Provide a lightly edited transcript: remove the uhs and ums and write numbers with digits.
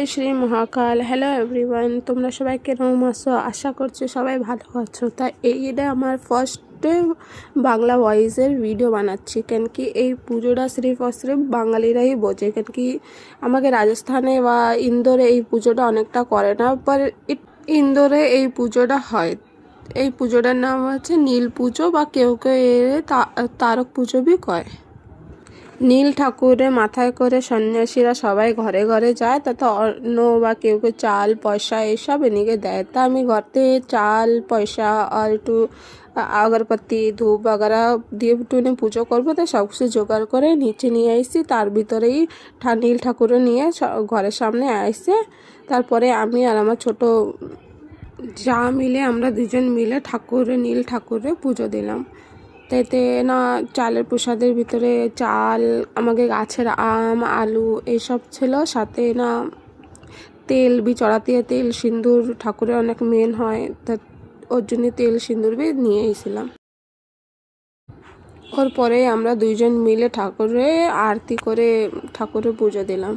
জয় শ্রী মহাকাল। Hello everyone, তোমরা সবাই কেরম আছো? আশা করছি সবাই ভালো আছো। তাই এইটা আমার ফার্স্টে বাংলা ভয়েসের ভিডিও বানাচ্ছি, কেন কি এই পুজোটা সির্ফ আর সির্ফ বাঙালিরাই বোঝে, কেন কি আমাকে রাজস্থানে বা ইন্দোরে এই পুজোটা অনেকটা করে না, পর ইন্দোরে এই পুজোটা হয়। এই পুজোটার নাম হচ্ছে নীল পুজো, বা কেউ কেউ এর তারক পুজো বি কয়। নীল ঠাকুরের মাথায় করে সন্ন্যাসীরা সবাই ঘরে ঘরে যায়, তাতে অন্ন বা কেউ কেউ চাল পয়সা এসব এনিকে দেয়। তা আমি ঘরতে চাল পয়সা আর একটু আগরবাতি ধূপ বগেরা দিয়ে একটু পুজো করবো, তাই সব কিছু জোগাড় করে নিচে নিয়ে আসছি। তার ভিতরেই নীল ঠাকুরও নিয়ে ঘরের সামনে আসছে। তারপরে আমি আর আমার ছোট যা মিলে আমরা দুজন মিলে নীল ঠাকুরে পুজো দিলাম। তাইতে না চালের প্রসাদের ভিতরে চাল, আমাকে গাছের আম আলু এইসব ছিল, সাথে না তেল বি চড়াতে, তেল সিঁদুর ঠাকুরের অনেক মেন হয়, তা ওর জন্য তেল সিঁদুর বি নিয়ে এসেছিলাম। ওর পরে আমরা দুইজন মিলে ঠাকুরে আরতি করে ঠাকুরের পুজো দিলাম।